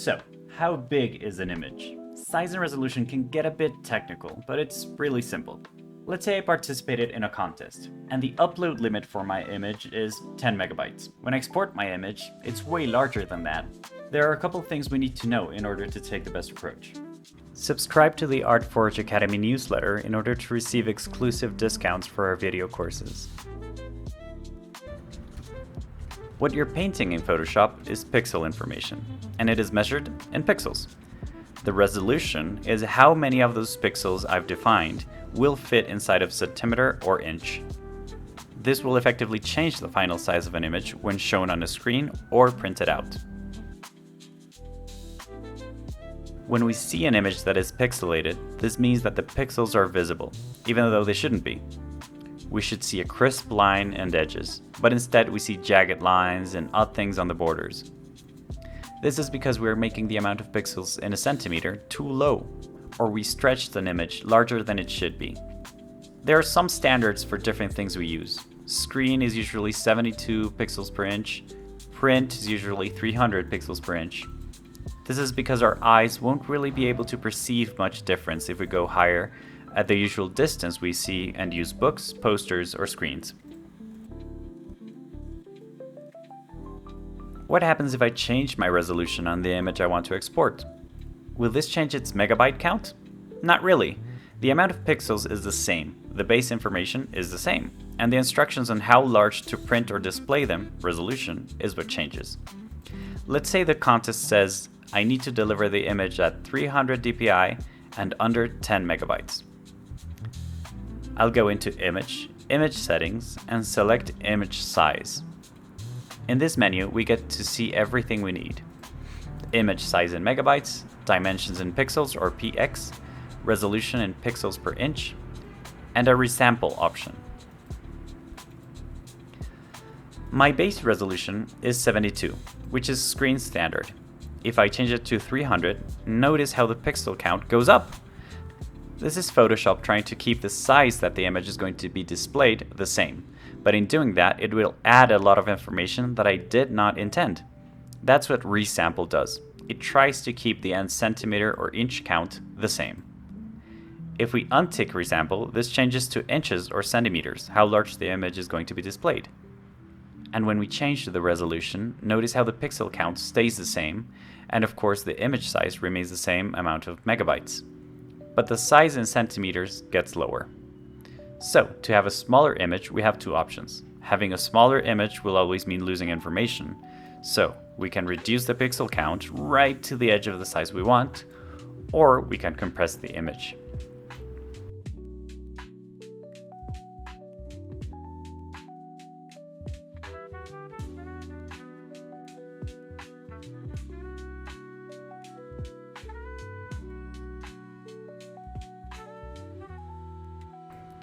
So, how big is an image? Size and resolution can get a bit technical, but it's really simple. Let's say I participated in a contest, and the upload limit for my image is 10 megabytes. When I export my image, it's way larger than that. There are a couple things we need to know in order to take the best approach. Subscribe to the ArtForge Academy newsletter in order to receive exclusive discounts for our video courses. What you're painting in Photoshop is pixel information, and it is measured in pixels. The resolution is how many of those pixels I've defined will fit inside of centimeter or inch. This will effectively change the final size of an image when shown on a screen or printed out. When we see an image that is pixelated, this means that the pixels are visible, even though they shouldn't be. We should see a crisp line and edges, but instead we see jagged lines and odd things on the borders. This is because we are making the amount of pixels in a centimeter too low, or we stretched an image larger than it should be. There are some standards for different things we use. Screen is usually 72 pixels per inch, print is usually 300 pixels per inch. This is because our eyes won't really be able to perceive much difference if we go higher at the usual distance we see and use books, posters, or screens. What happens if I change my resolution on the image I want to export? Will this change its megabyte count? Not really. The amount of pixels is the same, the base information is the same, and the instructions on how large to print or display them, resolution, is what changes. Let's say the contest says I need to deliver the image at 300 dpi and under 10 megabytes. I'll go into Image, Image Settings, and select Image Size. In this menu, we get to see everything we need. Image size in megabytes, dimensions in pixels or px, resolution in pixels per inch, and a resample option. My base resolution is 72, which is screen standard. If I change it to 300, notice how the pixel count goes up. This is Photoshop trying to keep the size that the image is going to be displayed the same, but in doing that, it will add a lot of information that I did not intend. That's what resample does. It tries to keep the end centimeter or inch count the same. If we untick resample, this changes to inches or centimeters, how large the image is going to be displayed. And when we change the resolution, notice how the pixel count stays the same, and of course the image size remains the same amount of megabytes. But the size in centimeters gets lower. So, to have a smaller image, we have two options. Having a smaller image will always mean losing information, so we can reduce the pixel count right to the edge of the size we want, or we can compress the image.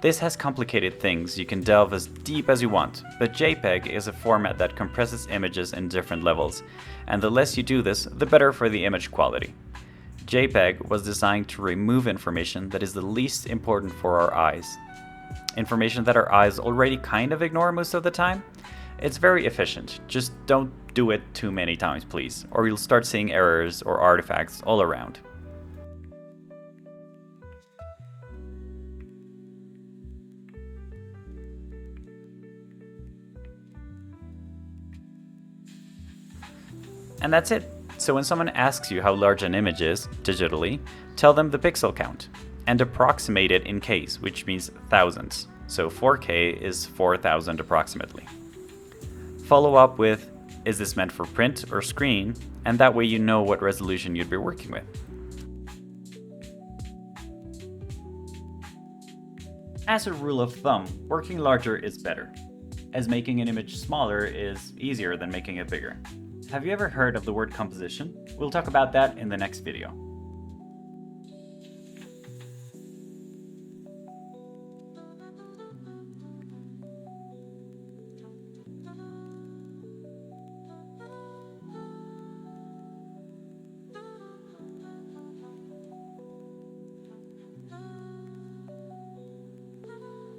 This has complicated things. You can delve as deep as you want, but JPEG is a format that compresses images in different levels, and the less you do this, the better for the image quality. JPEG was designed to remove information that is the least important for our eyes. Information that our eyes already kind of ignore most of the time. It's very efficient, just don't do it too many times please, or you'll start seeing errors or artifacts all around. And that's it. So when someone asks you how large an image is, digitally, tell them the pixel count, and approximate it in Ks, which means thousands. So 4K is 4,000 approximately. Follow up with, is this meant for print or screen? And that way you know what resolution you'd be working with. As a rule of thumb, working larger is better, as making an image smaller is easier than making it bigger. Have you ever heard of the word composition? We'll talk about that in the next video.